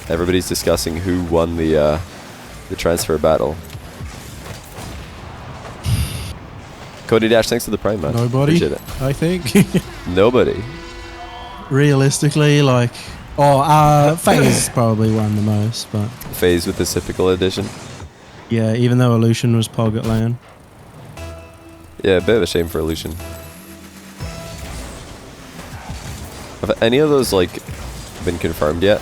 Everybody's discussing who won the transfer battle. Cody Dash, thanks for the Prime, man. Nobody, Appreciate it. I think. Nobody. Realistically, like, FaZe probably won the most, but FaZe with the typical edition. yeah, even though Illusion was Pog at LAN. Yeah, a bit of a shame for Illusion. Have any of those like been confirmed yet?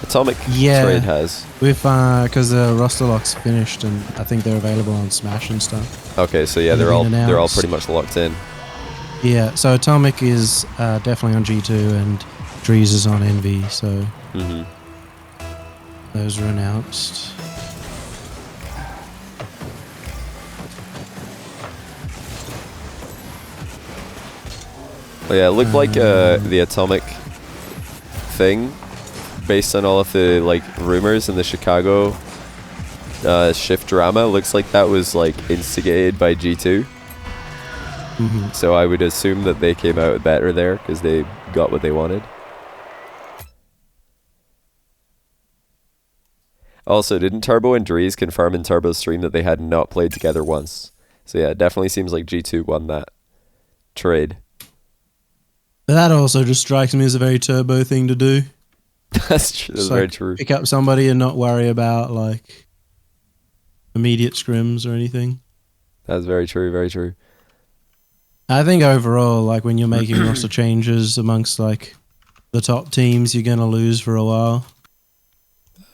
Atomic Yeah. Trade has. With because the roster lock's finished, and I think they're available on Smash and stuff. Okay, so yeah, They've they're all been they're all announced. pretty much locked in. Yeah, so Atomic is definitely on G2, and Drees is on Envy, so Mm-hmm. those are announced. Well, yeah, it looked like the Atomic thing, based on all of the like rumors in the Chicago shift drama, looks like that was like instigated by G2. Mm-hmm. So I would assume that they came out better there because they got what they wanted. Also, didn't Turbo and Drees confirm in Turbo's stream that they had not played together once? So yeah, it definitely seems like G2 won that trade. But that also just strikes me as a very Turbo thing to do. That's true. That's Just, very like, true. Pick up somebody and not worry about like immediate scrims or anything. That's very true. Very true. I think overall, like when you're making roster changes amongst like the top teams, you're gonna lose for a while.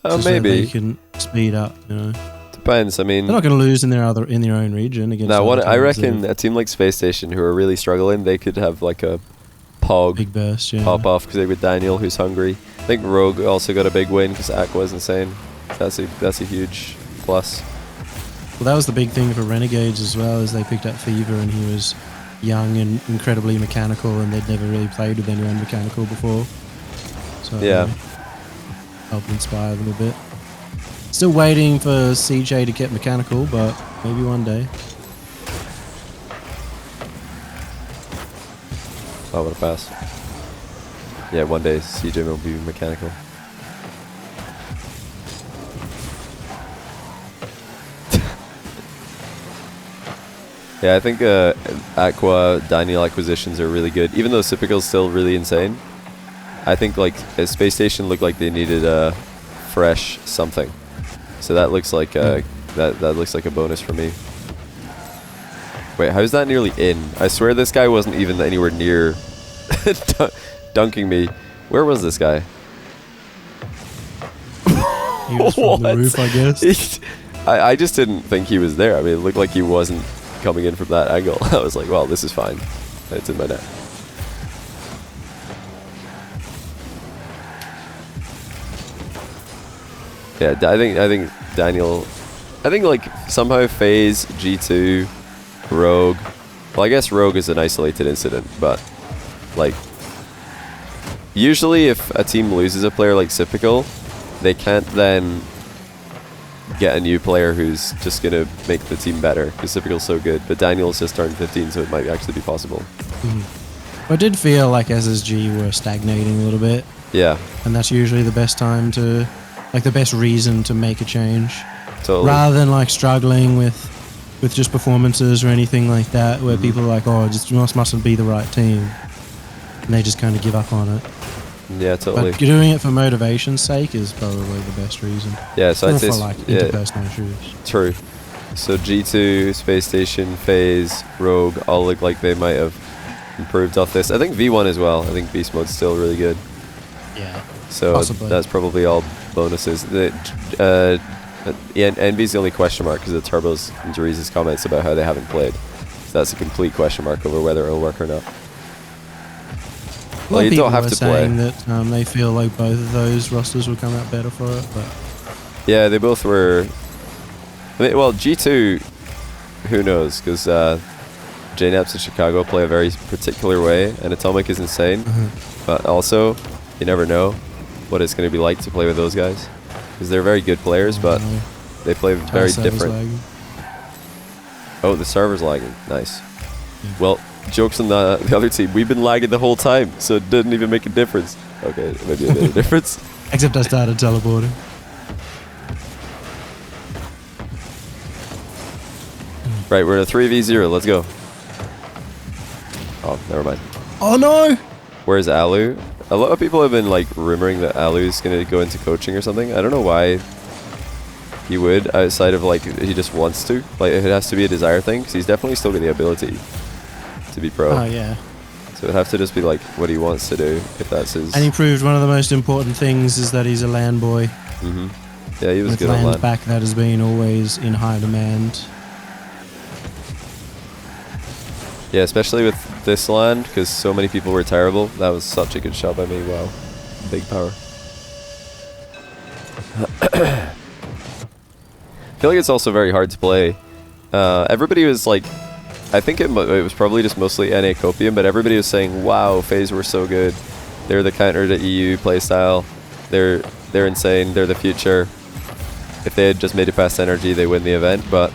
Just so Maybe. they can speed up. You know, Depends. I mean, they're not gonna lose in their own region against. no, other I teams reckon that a team like Space Station, who are really struggling, they could have like a Pog big burst. Yeah. pop off because they with Daniel, who's hungry. I think Rogue also got a big win because Aqua is insane. That's a huge plus. Well, that was the big thing for Renegades as well, is they picked up Fever, and he was young and incredibly mechanical, and they'd never really played with anyone mechanical before. So Yeah. helped inspire them a bit. Still waiting for CJ to get mechanical, but maybe one day. Oh, what a pass. Yeah, one day CJ will be mechanical. Yeah, I think Aqua Daniel acquisitions are really good. Even though Sypical's still really insane, I think like Space Station looked like they needed a fresh something. So that looks like that looks like a bonus for me. Wait, how's that nearly in? I swear this guy wasn't even anywhere near dunking me. Where was this guy? He was from the What? roof, I guess. I just didn't think he was there. I mean, it looked like he wasn't coming in from that angle. I was like, well, this is fine. It's in my net. Yeah, I think Daniel, I think like somehow FaZe, G2, Rogue. Well, I guess Rogue is an isolated incident, but like usually if a team loses a player like Sypical, they can't then get a new player who's just gonna make the team better because Sypical's so good. But Daniel's just turned 15, so it might actually be possible. I did feel like SSG were stagnating a little bit, Yeah, and that's usually the best time to, like, the best reason to make a change, totally. rather than like struggling with just performances or anything like that, where people are like, oh, it just mustn't be the right team, and they just kind of give up on it. Yeah, totally. But doing it for motivation's sake is probably the best reason. Yeah, so I'd Or say for like yeah, interpersonal issues. true. So G2, Space Station, FaZe, Rogue all look like they might have improved off this. I think V1 as well. I think Beast Mode's still really good. Yeah. So Possibly. that's probably all bonuses. Envy's the only question mark because of Turbo's and Drees' comments about how they haven't played. So that's a complete question mark over whether it'll work or not. A lot Well, of you people don't have were to saying play. that they feel like both of those rosters would come out better for it, but Yeah, they both were. I mean, well, G2, who knows? Because JNAPS in Chicago play a very particular way, and Atomic is insane. But also, you never know what it's going to be like to play with those guys. Because they're very good players, but they play very Server's different. lagging. Oh, the server's lagging. Nice. Well, Jokes on the other team. We've been lagging the whole time, so it didn't even make a difference. Okay, maybe a bit of difference. Except I started teleporting. Right, we're in a 3v0. Let's go. Oh, never mind. Oh no! Where's Alu? A lot of people have been like rumoring that Alu's gonna go into coaching or something. I don't know why he would, outside of like he just wants to. Like it has to be a desire thing, because he's definitely still got the ability to be pro. Oh yeah. So it'd have to just be like what he wants to do, if that's his. And he proved one of the most important things is that he's a land boy. Mm-hmm. Yeah, he was With good on land land. back that has been always in high demand. Yeah, especially with this land, because so many people were terrible. That was such a good shot by me. Wow, big power. I feel like it's also very hard to play. Everybody was like, I think it was probably just mostly NA Copium, but everybody was saying, wow, FaZe were so good. They're the counter to EU playstyle. They're insane. They're the future. If they had just made it past Energy, they win the event. But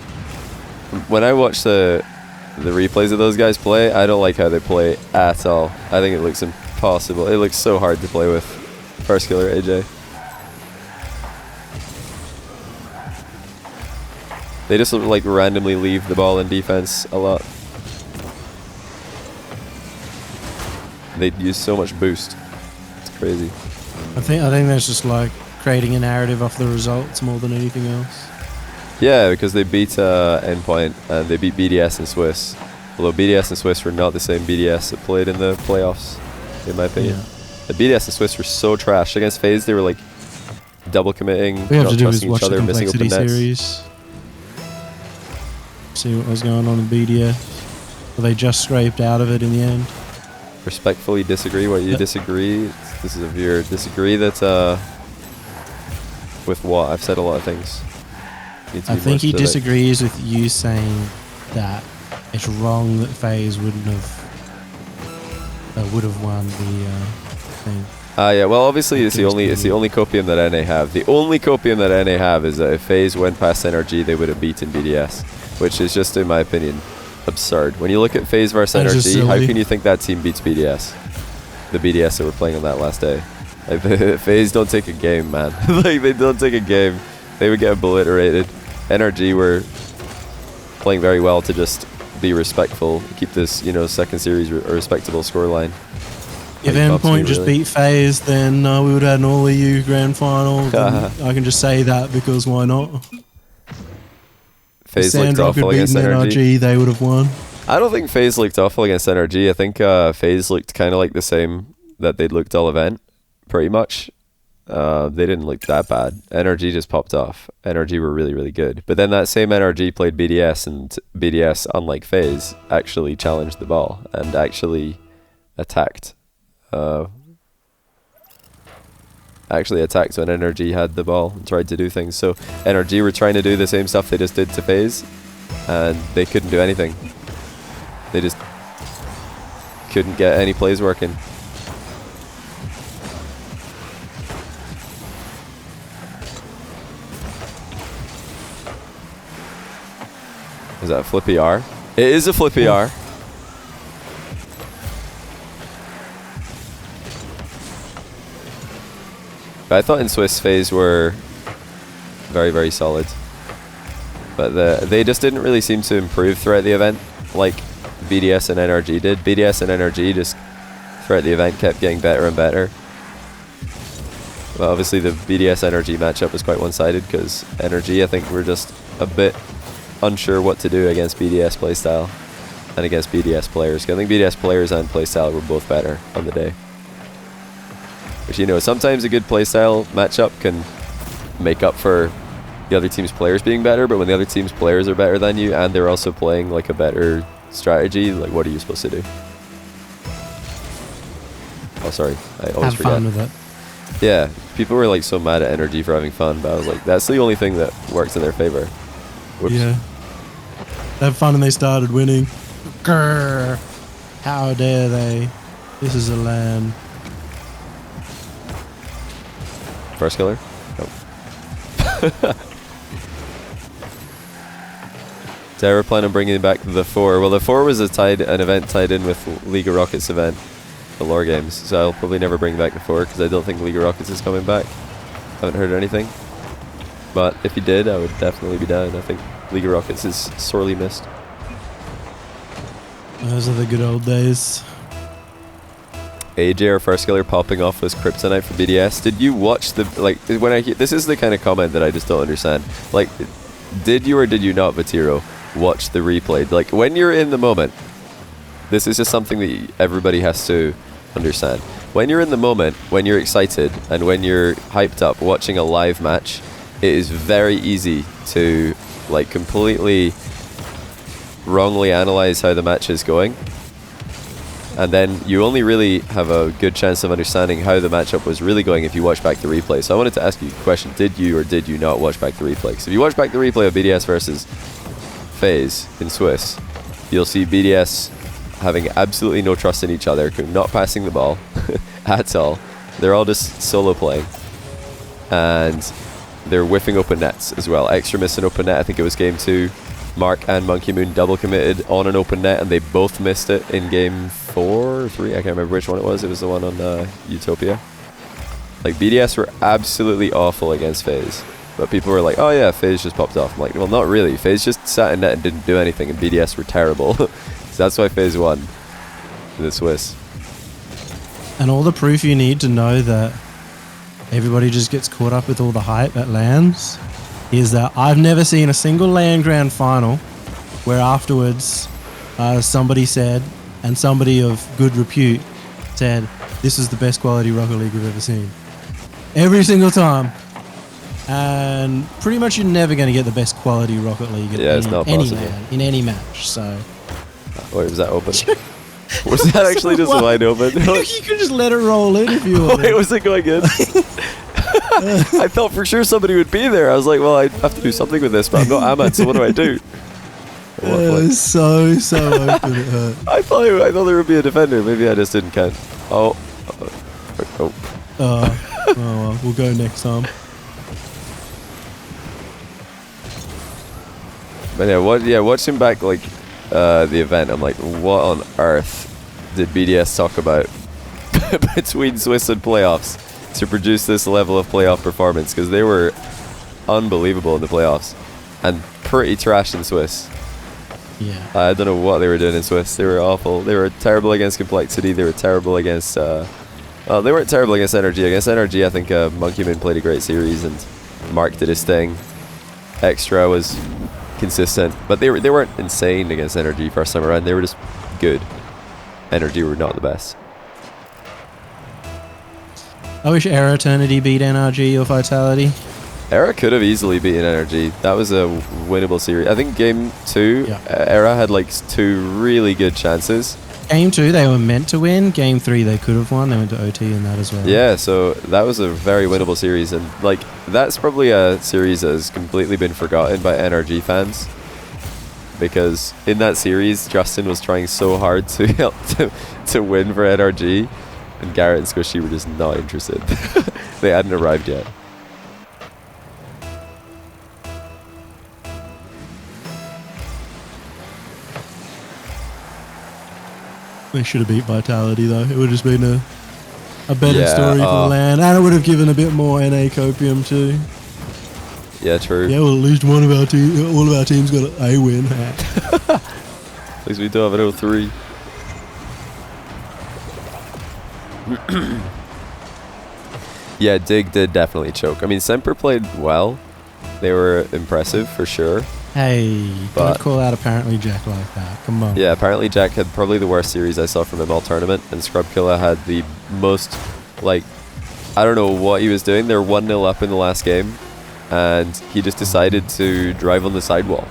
when I watch the replays of those guys play, I don't like how they play at all. I think it looks impossible. It looks so hard to play with First Killer AJ. They just like randomly leave the ball in defense a lot. They use so much boost. It's crazy. I think that's just like creating a narrative off the results more than anything else. Yeah, because they beat Endpoint and they beat BDS and Swiss. Although BDS and Swiss were not the same BDS that played in the playoffs, in my opinion. Yeah. The BDS and Swiss were so trash. Against FaZe, they were like double committing, What we have not to do is trusting watch each the other, missing complexity open nets. series. See what was going on in BDS. Well, they just scraped out of it in the end. Respectfully disagree. What you disagree? This is a viewer. Disagree that with what? I've said a lot of things. Need to I be more think he specific. disagrees with you saying that it's wrong that FaZe would have won the thing. Yeah. Well, obviously it's the Against only copium that NA have. The only copium that NA have is that if FaZe went past NRG, they would have beaten BDS, which is just, in my opinion, absurd. When you look at FaZe versus That's just NRG, how silly. can you think that team beats BDS? The BDS that were playing on that last day. Like, FaZe don't take a game, man. Like they don't take a game. They would get obliterated. NRG were playing very well to just be respectful, keep this, second series a respectable scoreline. If Like, bumps me, Endpoint just really. beat FaZe, then we would have had an all-EU grand final. And I can just say that because why not? FaZe If looked Sandrock awful had against beaten NRG. NRG, they would have won. I don't think FaZe looked awful against NRG. I think FaZe looked kind of like the same that they'd looked all event, pretty much. They didn't look that bad. NRG just popped off. NRG were really, really good. But then that same NRG played BDS, and BDS, unlike FaZe, actually challenged the ball and actually attacked. When NRG had the ball and tried to do things. So NRG were trying to do the same stuff they just did to FaZe, and they couldn't do anything. They just couldn't get any plays working. Is that a flippy R? It is a flippy R. But I thought in Swiss FaZe were very, very solid. But they just didn't really seem to improve throughout the event like BDS and NRG did. BDS and NRG just throughout the event kept getting better and better. Well, obviously the BDS NRG matchup was quite one-sided because NRG, I think, were just a bit unsure what to do against BDS playstyle and against BDS players. 'Cause I think BDS players and playstyle were both better on the day. Which, sometimes a good playstyle matchup can make up for the other team's players being better, but when the other team's players are better than you and they're also playing like a better strategy, like what are you supposed to do? Oh, sorry, I always Have forget. fun with it. Yeah, people were like so mad at NRG for having fun, but I was like, that's the only thing that works in their favor. Whoops. Yeah. They had fun and they started winning. Grrr. How dare they? This is a LAN. First killer? Nope. They were planning on bringing back the 4. Well, the 4 was an event tied in with League of Rockets event, the lore games. So I'll probably never bring back the 4 because I don't think League of Rockets is coming back. Haven't heard anything. But if he did, I would definitely be down. I think League of Rockets is sorely missed. Those are the good old days. AJ, our first killer, popping off was Kryptonite for BDS. Did you watch the, like, when I hear, this is the kind of comment that I just don't understand. Like, did you or did you not, Vatiro, watch the replay? Like, when you're in the moment, this is just something that everybody has to understand. When you're in the moment, when you're excited, and when you're hyped up watching a live match, it is very easy to, like, completely wrongly analyze how the match is going. And then you only really have a good chance of understanding how the matchup was really going if you watch back the replay. So I wanted to ask you a question. Did you or did you not watch back the replay? Because if you watch back the replay of BDS versus FaZe in Swiss, you'll see BDS having absolutely no trust in each other, not passing the ball at all. They're all just solo playing. And they're whiffing open nets as well. Extra missing open net. I think it was game 2. Mark and Monkey Moon double committed on an open net, and they both missed it in game 4 or 3. I can't remember which one it was. It was the one on Utopia. Like, BDS were absolutely awful against FaZe. But people were like, oh yeah, FaZe just popped off. I'm like, well, not really. FaZe just sat in net and didn't do anything, and BDS were terrible. So that's why FaZe won in the Swiss. And all the proof you need to know that everybody just gets caught up with all the hype at LANs is that I've never seen a single LAN grand final where afterwards somebody said, and somebody of good repute said, this is the best quality Rocket League we've ever seen. Every single time. And pretty much you're never going to get the best quality Rocket League it's not any possible. LAN, in any match. So Wait, was that open? Was that actually just wide open? You could just let it roll in if you want. Wait, was it going in? I thought for sure somebody would be there. I was like, well, I have to do something with this, but I'm not Ahmad, so what do I do? It's so open it hurt. I thought there would be a defender. Maybe I just didn't count. Oh. Well, we'll go next time. But watching back like the event, I'm like, what on earth did BDS talk about between Swiss and playoffs to produce this level of playoff performance? Because they were unbelievable in the playoffs and pretty trash in Swiss. Yeah. I don't know what they were doing in Swiss. They were awful. They were terrible against Complexity. They were terrible against they weren't terrible against Energy. Against Energy, I think Monkey Man played a great series and Mark did his thing. Extra was consistent, but they weren't insane against Energy first time around. They were just good. Energy were not the best. I wish Era Eternity beat NRG or Vitality. Era could have easily beaten Energy. That was a winnable series. I think game 2, Era had like 2 really good chances. Game 2 they were meant to win. Game 3 they could have won. They went to OT in that as well. Yeah, so that was a very winnable series, and like that's probably a series that has completely been forgotten by NRG fans, because in that series Justin was trying so hard to help to win for NRG, and Garrett and Squishy were just not interested. They hadn't arrived yet. They should have beat Vitality though. It would have just been a better story for the LAN, and it would have given a bit more NA copium too. Yeah, true. Yeah, well, at least one of our all of our teams got a win. At least we do have an 0-3. Yeah, Dig did definitely choke. I mean, Semper played well. They were impressive for sure. Hey, don't call out apparently Jack like that. Come on. Yeah, apparently Jack had probably the worst series I saw from him all tournament, and Scrubkilla had the most, like, I don't know what he was doing. They were 1-0 up in the last game, and he just decided to drive on the sidewall.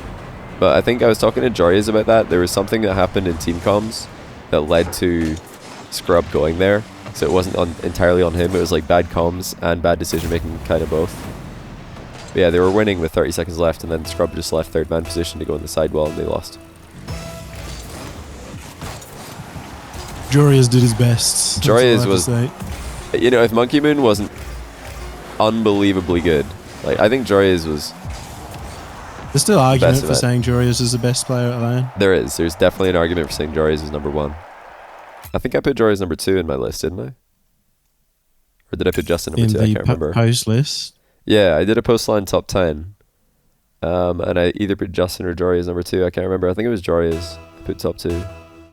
But I think I was talking to Jorias about that. There was something that happened in team comms that led to Scrub going there. So it wasn't entirely on him. It was like bad comms and bad decision making, kind of both. But yeah, they were winning with 30 seconds left, and then Scrub just left third man position to go on the sidewall, and they lost. Jorias did his best. Jorias was, you know, if Monkey Moon wasn't unbelievably good, like I think Jorias was There's still argument of for it. saying Jorius is the best player at lane. There is. There's definitely an argument for saying Jorius is number 1. I think I put Jorius number 2 in my list, didn't I? Or did I put Justin number 2? I can't remember. Post list. Yeah, I did a post line top 10. And I either put Justin or Jorius number 2. I can't remember. I think it was Jorius I put top 2.